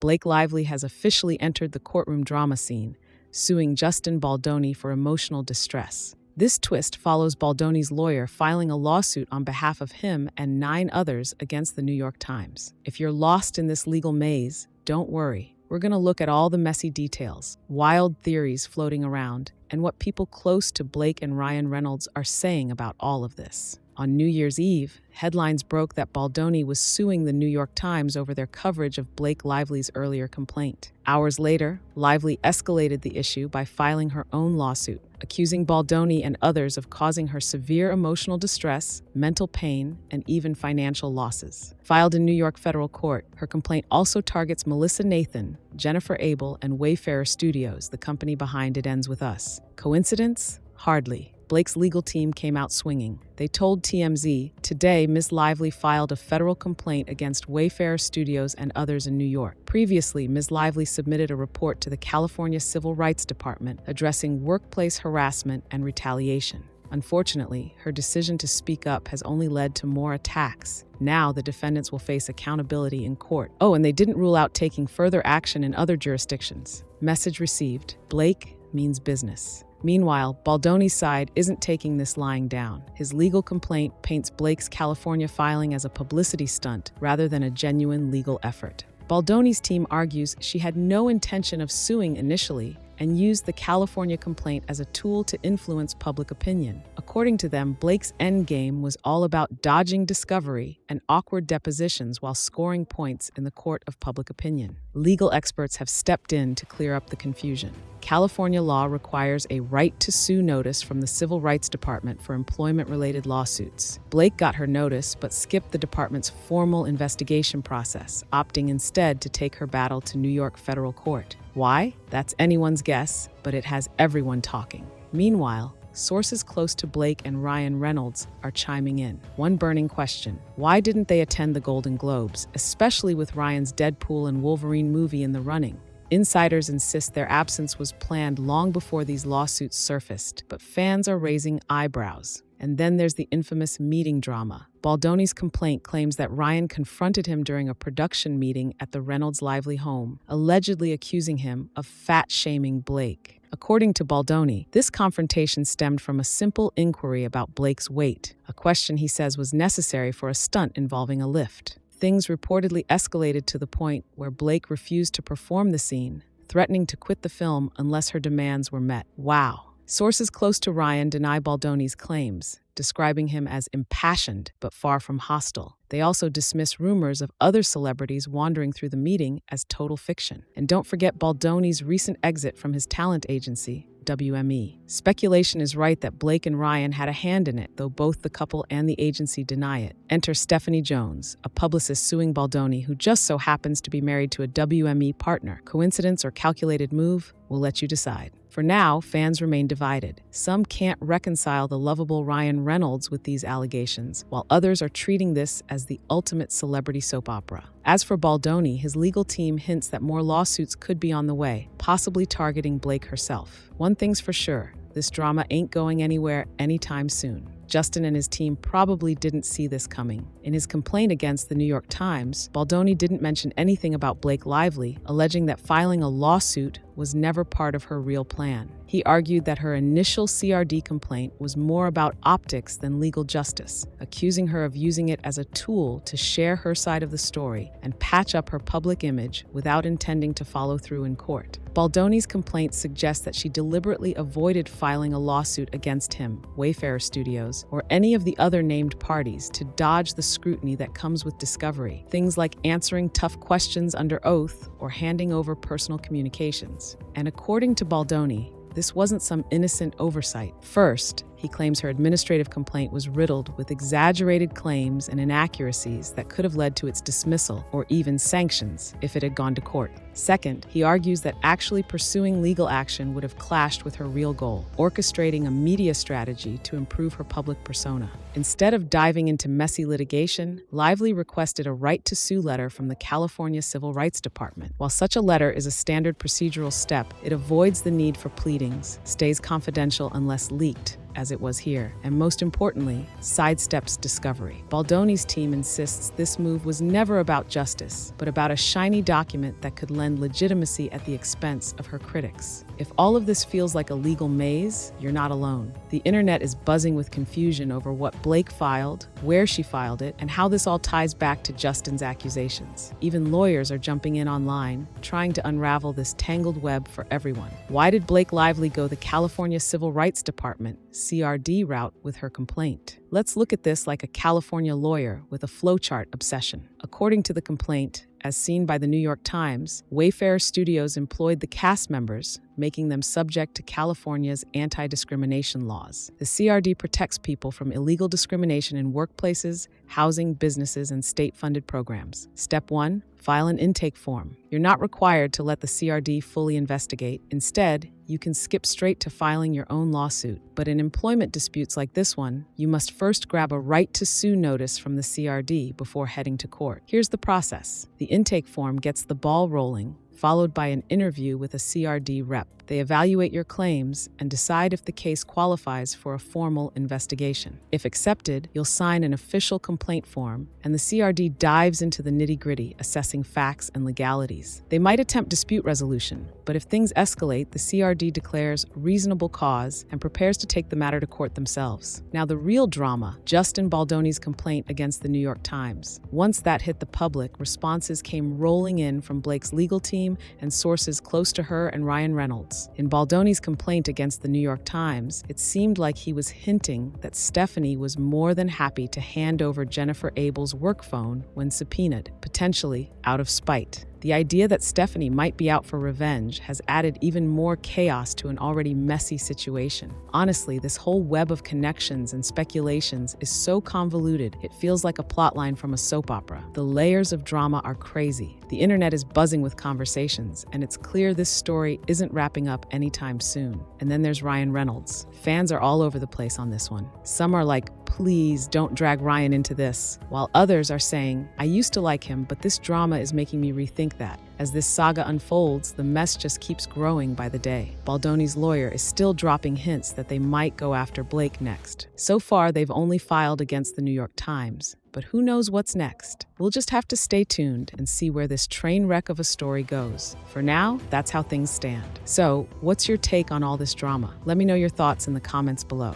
Blake Lively has officially entered the courtroom drama scene, suing Justin Baldoni for emotional distress. This twist follows Baldoni's lawyer filing a lawsuit on behalf of him and 9 others against the New York Times. If you're lost in this legal maze, don't worry. We're going to look at all the messy details, wild theories floating around, and what people close to Blake and Ryan Reynolds are saying about all of this. On New Year's Eve, headlines broke that Baldoni was suing the New York Times over their coverage of Blake Lively's earlier complaint. Hours later, Lively escalated the issue by filing her own lawsuit, accusing Baldoni and others of causing her severe emotional distress, mental pain, and even financial losses. Filed in New York federal court, her complaint also targets Melissa Nathan, Jennifer Abel, and Wayfarer Studios, the company behind It Ends With Us. Coincidence? Hardly. Blake's legal team came out swinging. They told TMZ, "Today, Ms. Lively filed a federal complaint against Wayfarer Studios and others in New York. Previously, Ms. Lively submitted a report to the California Civil Rights Department addressing workplace harassment and retaliation. Unfortunately, her decision to speak up has only led to more attacks. Now the defendants will face accountability in court. Oh, and they didn't rule out taking further action in other jurisdictions." Message received. Blake means business. Meanwhile, Baldoni's side isn't taking this lying down. His legal complaint paints Blake's California filing as a publicity stunt rather than a genuine legal effort. Baldoni's team argues she had no intention of suing initially and used the California complaint as a tool to influence public opinion. According to them, Blake's endgame was all about dodging discovery and awkward depositions while scoring points in the court of public opinion. Legal experts have stepped in to clear up the confusion. California law requires a right to sue notice from the Civil Rights Department for employment-related lawsuits. Blake got her notice but skipped the department's formal investigation process, opting instead to take her battle to New York federal court. Why? That's anyone's guess, but it has everyone talking. Meanwhile, sources close to Blake and Ryan Reynolds are chiming in. One burning question: why didn't they attend the Golden Globes, especially with Ryan's Deadpool and Wolverine movie in the running? Insiders insist their absence was planned long before these lawsuits surfaced, but fans are raising eyebrows. And then there's the infamous meeting drama. Baldoni's complaint claims that Ryan confronted him during a production meeting at the Reynolds Lively home, allegedly accusing him of fat-shaming Blake. According to Baldoni, this confrontation stemmed from a simple inquiry about Blake's weight, a question he says was necessary for a stunt involving a lift. Things reportedly escalated to the point where Blake refused to perform the scene, threatening to quit the film unless her demands were met. Wow. Sources close to Ryan deny Baldoni's claims, describing him as impassioned but far from hostile. They also dismiss rumors of other celebrities wandering through the meeting as total fiction. And don't forget Baldoni's recent exit from his talent agency, WME. Speculation is right that Blake and Ryan had a hand in it, though both the couple and the agency deny it. Enter Stephanie Jones, a publicist suing Baldoni who just so happens to be married to a WME partner. Coincidence or calculated move? We'll let you decide. For now, fans remain divided. Some can't reconcile the lovable Ryan Reynolds with these allegations, while others are treating this as the ultimate celebrity soap opera. As for Baldoni, his legal team hints that more lawsuits could be on the way, possibly targeting Blake herself. One thing's for sure, this drama ain't going anywhere anytime soon. Justin and his team probably didn't see this coming. In his complaint against the New York Times, Baldoni didn't mention anything about Blake Lively, alleging that filing a lawsuit was never part of her real plan. He argued that her initial CRD complaint was more about optics than legal justice, accusing her of using it as a tool to share her side of the story and patch up her public image without intending to follow through in court. Baldoni's complaint suggests that she deliberately avoided filing a lawsuit against him, Wayfarer Studios, or any of the other named parties to dodge the scrutiny that comes with discovery, things like answering tough questions under oath or handing over personal communications. And according to Baldoni, this wasn't some innocent oversight. First, he claims her administrative complaint was riddled with exaggerated claims and inaccuracies that could have led to its dismissal or even sanctions if it had gone to court. Second, he argues that actually pursuing legal action would have clashed with her real goal, orchestrating a media strategy to improve her public persona. Instead of diving into messy litigation, Lively requested a right-to-sue letter from the California Civil Rights Department. While such a letter is a standard procedural step, it avoids the need for pleadings, stays confidential unless leaked, as it was here, and most importantly, sidesteps discovery. Baldoni's team insists this move was never about justice, but about a shiny document that could lend legitimacy at the expense of her critics. If all of this feels like a legal maze, you're not alone. The internet is buzzing with confusion over what Blake filed, where she filed it, and how this all ties back to Justin's accusations. Even lawyers are jumping in online, trying to unravel this tangled web for everyone. Why did Blake Lively go the California Civil Rights Department, CRD, route with her complaint? Let's look at this like a California lawyer with a flowchart obsession. According to the complaint, as seen by the New York Times, Wayfarer Studios employed the cast members, making them subject to California's anti-discrimination laws. The CRD protects people from illegal discrimination in workplaces, housing, businesses, and state-funded programs. Step 1. File an intake form. You're not required to let the CRD fully investigate. Instead, you can skip straight to filing your own lawsuit. But in employment disputes like this one, you must first grab a right to sue notice from the CRD before heading to court. Here's the process. The intake form gets the ball rolling, followed by an interview with a CRD rep. They evaluate your claims and decide if the case qualifies for a formal investigation. If accepted, you'll sign an official complaint form, and the CRD dives into the nitty-gritty, assessing facts and legalities. They might attempt dispute resolution, but if things escalate, the CRD declares reasonable cause and prepares to take the matter to court themselves. Now the real drama, Justin Baldoni's complaint against the New York Times. Once that hit the public, responses came rolling in from Blake's legal team and sources close to her and Ryan Reynolds. In Baldoni's complaint against the New York Times, it seemed like he was hinting that Stephanie was more than happy to hand over Jennifer Abel's work phone when subpoenaed, potentially out of spite. The idea that Stephanie might be out for revenge has added even more chaos to an already messy situation. Honestly, this whole web of connections and speculations is so convoluted, it feels like a plotline from a soap opera. The layers of drama are crazy. The internet is buzzing with conversations, and it's clear this story isn't wrapping up anytime soon. And then there's Ryan Reynolds. Fans are all over the place on this one. Some are like, please don't drag Ryan into this, while others are saying, I used to like him, but this drama is making me rethink that. As this saga unfolds, the mess just keeps growing by the day. Baldoni's lawyer is still dropping hints that they might go after Blake next. So far, they've only filed against the New York Times, but who knows what's next? We'll just have to stay tuned and see where this train wreck of a story goes. For now, that's how things stand. So, what's your take on all this drama? Let me know your thoughts in the comments below.